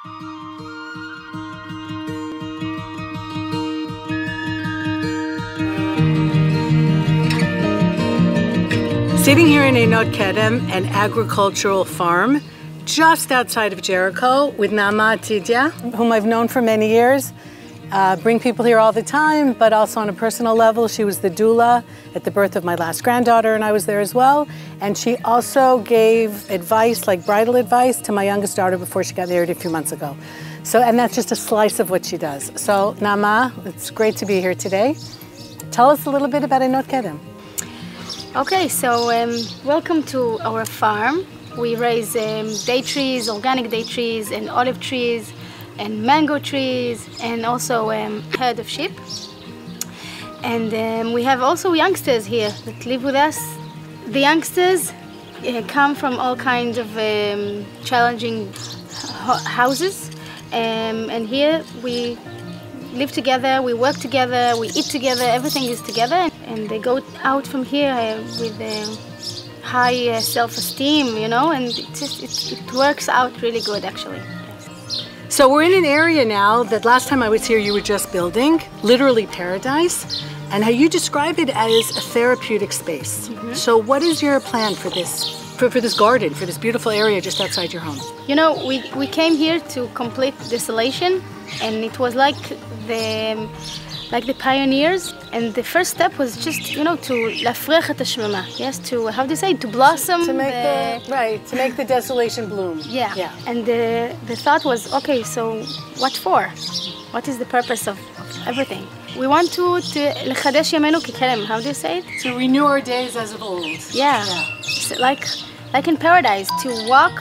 Sitting here in Einot Kedem, an agricultural farm just outside of Jericho with Na'ama Atidya, whom I've known for many years. Bring people here all the time, but also on a personal level. She was the doula at the birth of my last granddaughter, and I was there as well. And she also gave advice, like bridal advice, to my youngest daughter before she got married a few months ago. And that's just a slice of what she does. So Na'ama, it's great to be here today. Tell us a little bit about Einot Kedem. Okay, so welcome to our farm. We raise date trees, organic date trees, and olive trees, and mango trees, and also herd of sheep. And we have also youngsters here that live with us. The youngsters come from all kinds of challenging houses, and here we live together, we work together, we eat together, everything is together. And they go out from here with high self-esteem, you know, and it works out really good, actually. So we're in an area now that last time I was here you were just building, literally paradise, and how you describe it as a therapeutic space. Mm-hmm. So what is your plan for this, for this garden, for this beautiful area just outside your home? You know, we came here to complete desolation, and it was like the pioneers, and the first step was just, you know, to להפריח את השממה, yes, to, how do you say, to blossom, to make to make the desolation bloom. Yeah. And the thought was, okay, so what for? What is the purpose of everything? We want to לחדש ימינו ככרם, how do you say it? To renew our days as of old. Yeah. So like in paradise, to walk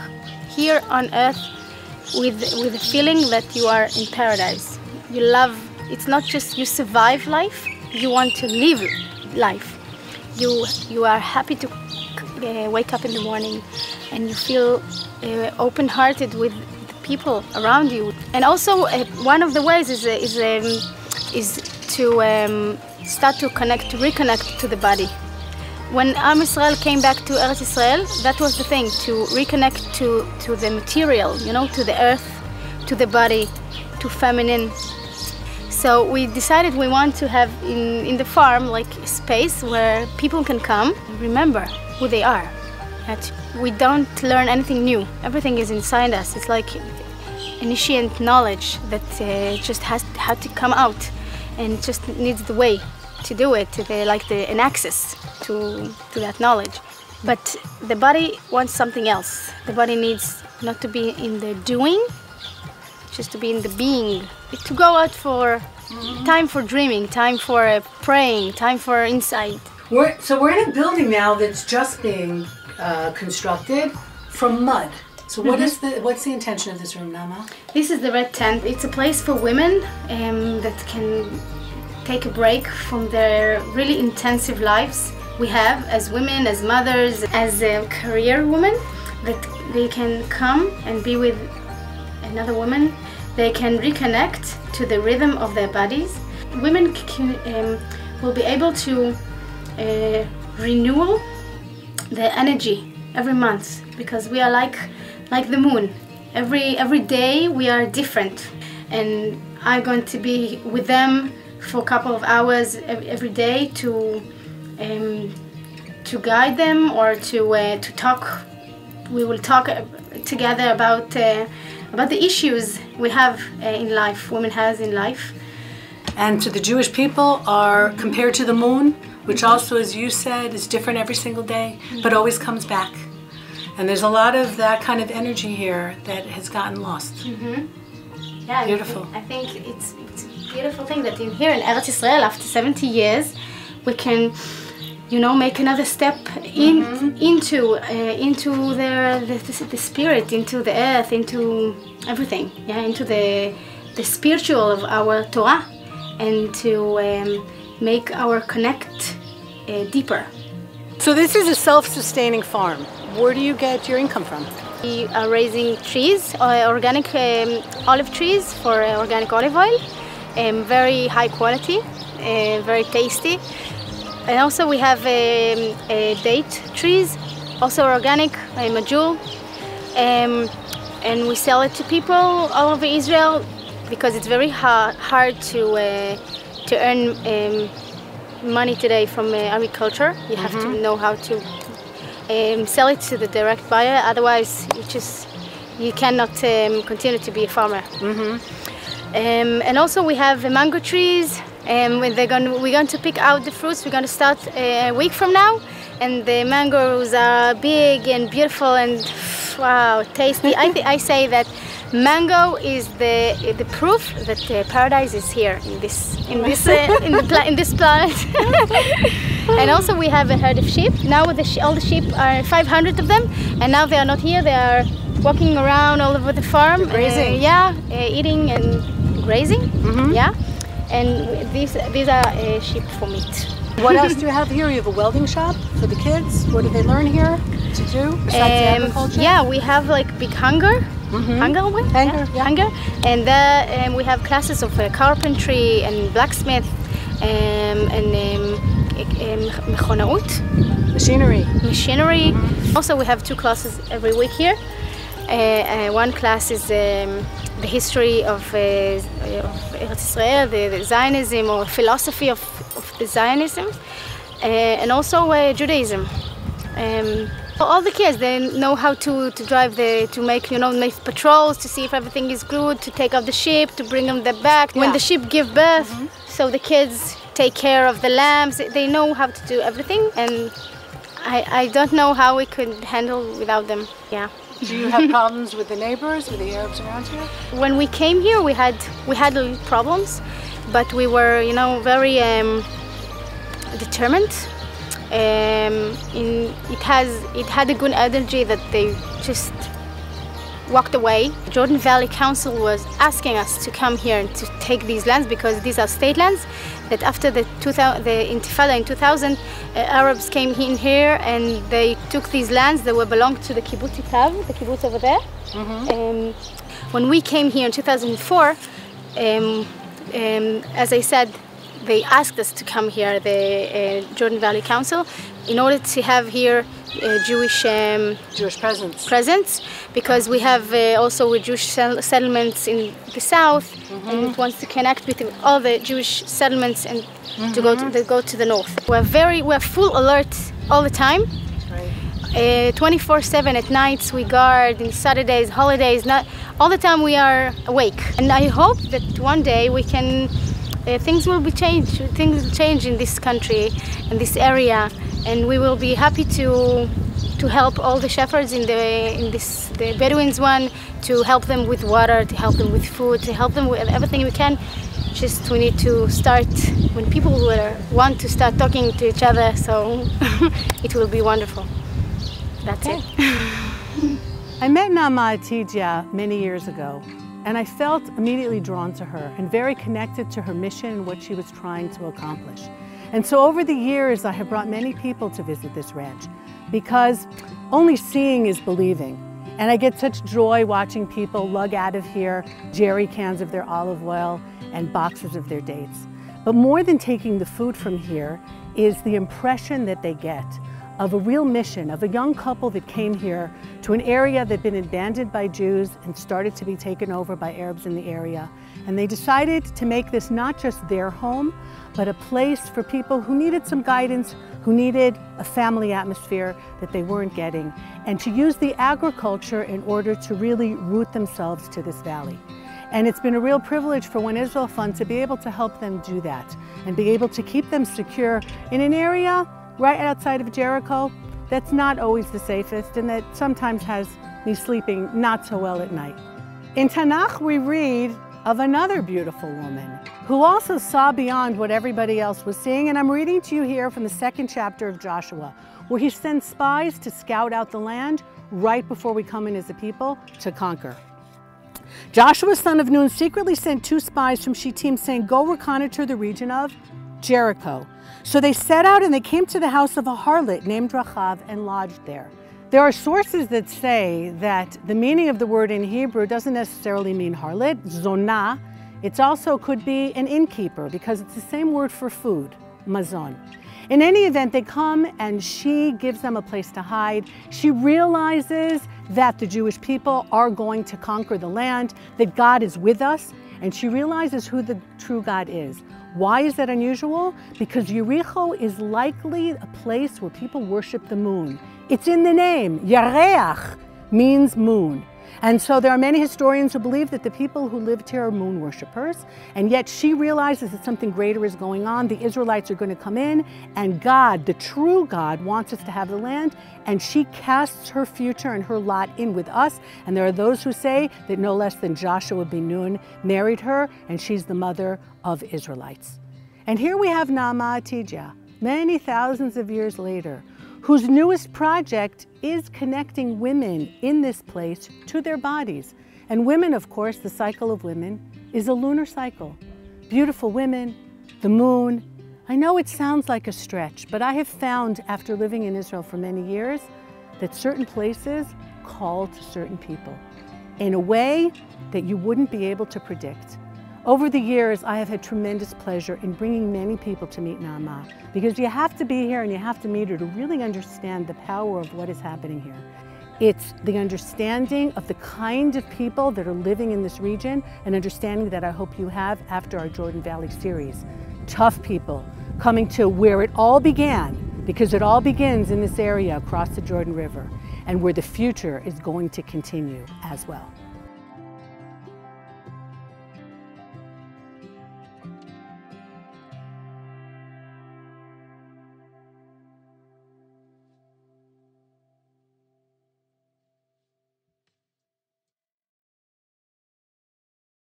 here on earth with the feeling that you are in paradise. You love. It's not just you survive life, you want to live life. You are happy to wake up in the morning, and you feel open-hearted with the people around you. And also one of the ways is to start to reconnect to the body. When Am Yisrael came back to Eretz Yisrael, that was the thing, to reconnect to the material, you know, to the earth, to the body, to feminine. So we decided we want to have in the farm like a space where people can come and remember who they are. That we don't learn anything new. Everything is inside us. It's like initiate knowledge that just had to come out, and just needs the way to do it, an access to that knowledge. But the body wants something else. The body needs not to be in the doing, just to be in the being. To go out for time for dreaming, time for praying, time for insight. So we're in a building now that's just being constructed from mud. So what's the intention of this room, Na'ama? This is the red tent. It's a place for women that can take a break from their really intensive lives we have as women, as mothers, as a career women, that they can come and be with another woman. They can reconnect to the rhythm of their bodies. Women will be able to renew the energy every month, because we are like the moon. Every day we are different, and I'm going to be with them for a couple of hours every day to guide them, or to talk. We will talk together about the issues we have in life, women has in life. And to the Jewish people are compared to the moon, which also, as you said, is different every single day, but always comes back. And there's a lot of that kind of energy here that has gotten lost. Mm-hmm. Yeah, beautiful. I think it's a beautiful thing that here in Eretz Yisrael, after 70 years, we can, you know, make another step into the spirit, into the earth, into everything, into the spiritual of our Torah, and to make our connect deeper. So this is a self-sustaining farm. Where do you get your income from? We are raising trees, organic olive trees for organic olive oil, very high quality, very tasty. And also we have date trees, also organic, majul. and we sell it to people all over Israel because it's very hard to earn money today from agriculture. You have to know how to sell it to the direct buyer, otherwise you cannot continue to be a farmer. And also we have mango trees, and we're going to pick out the fruits. We're going to start a week from now, and the mangoes are big and beautiful and wow, tasty. I say that mango is the proof that paradise is here in this planet. And also we have a herd of sheep. Now all the sheep are 500 of them, and now they are not here. They are walking around all over the farm, grazing. Eating and grazing. Yeah, and these are sheep for meat. What else do you have here? You have a welding shop for the kids. What do they learn here to do besides agriculture? Yeah, we have like big hangar. Hangar, and we have classes of carpentry and blacksmith and machinery. Also, we have 2 classes every week here. One class is the history of Eretz Israel, the Zionism or philosophy of the Zionism, and also Judaism. All the kids, they know how to drive to make patrols to see if everything is good, to take out the sheep, to bring them back. When the sheep give birth, so the kids take care of the lambs. They know how to do everything, and I don't know how we could handle without them. Yeah. Do you have problems with the neighbors, with the Arabs around here? When we came here, we had little problems, but we were, very determined. It had a good energy that they just walked away. Jordan Valley Council was asking us to come here and to take these lands because these are state lands that after the Intifada in 2000, Arabs came in here and they took these lands that belonged to the kibbutz Itav, the kibbutz over there. When we came here in 2004, as I said, they asked us to come here, the Jordan Valley Council, in order to have here Jewish presence, because we have also Jewish settlements in the south, and it wants to connect with all the Jewish settlements and to go to the north. We're full alert all the time. 24/7 at nights we guard, in Saturdays, holidays, not all the time we are awake. And I hope that one day we can. Things will change in this country, in this area, and we will be happy to help all the shepherds in the Bedouins one, to help them with water, to help them with food, to help them with everything we can. Just we need to start when people want to start talking to each other, so it will be wonderful. That's it. I met Na'ama Atidya many years ago. And I felt immediately drawn to her and very connected to her mission and what she was trying to accomplish. And so over the years, I have brought many people to visit this ranch because only seeing is believing. And I get such joy watching people lug out of here jerry cans of their olive oil and boxes of their dates. But more than taking the food from here is the impression that they get of a real mission, of a young couple that came here to an area that had been abandoned by Jews and started to be taken over by Arabs in the area. And they decided to make this not just their home, but a place for people who needed some guidance, who needed a family atmosphere that they weren't getting, and to use the agriculture in order to really root themselves to this valley. And it's been a real privilege for One Israel Fund to be able to help them do that and be able to keep them secure in an area right outside of Jericho that's not always the safest and that sometimes has me sleeping not so well at night. In Tanakh, we read of another beautiful woman who also saw beyond what everybody else was seeing, and I'm reading to you here from the 2nd chapter of Joshua, where he sends spies to scout out the land right before we come in as a people to conquer. Joshua, son of Nun, secretly sent 2 spies from Shittim saying, "Go reconnoiter the region of Jericho." So they set out and they came to the house of a harlot named Rachav and lodged there. There are sources that say that the meaning of the word in Hebrew doesn't necessarily mean harlot, zonah. It also could be an innkeeper because it's the same word for food, mazon. In any event, they come and she gives them a place to hide. She realizes that the Jewish people are going to conquer the land, that God is with us, and she realizes who the true God is. Why is that unusual? Because Jericho is likely a place where people worship the moon. It's in the name. Yareach means moon. And so there are many historians who believe that the people who lived here are moon worshippers, and yet she realizes that something greater is going on. The Israelites are going to come in, and God, the true God, wants us to have the land, and she casts her future and her lot in with us. And there are those who say that no less than Joshua ben Nun married her, and she's the mother of Israelites. And here we have Na'ama Atidya, many thousands of years later, whose newest project is connecting women in this place to their bodies. And women, of course, the cycle of women is a lunar cycle. Beautiful women, the moon. I know it sounds like a stretch, but I have found after living in Israel for many years that certain places call to certain people in a way that you wouldn't be able to predict. Over the years, I have had tremendous pleasure in bringing many people to meet Na'ama, because you have to be here and you have to meet her to really understand the power of what is happening here. It's the understanding of the kind of people that are living in this region, an understanding that I hope you have after our Jordan Valley series. Tough people coming to where it all began, because it all begins in this area across the Jordan River, and where the future is going to continue as well.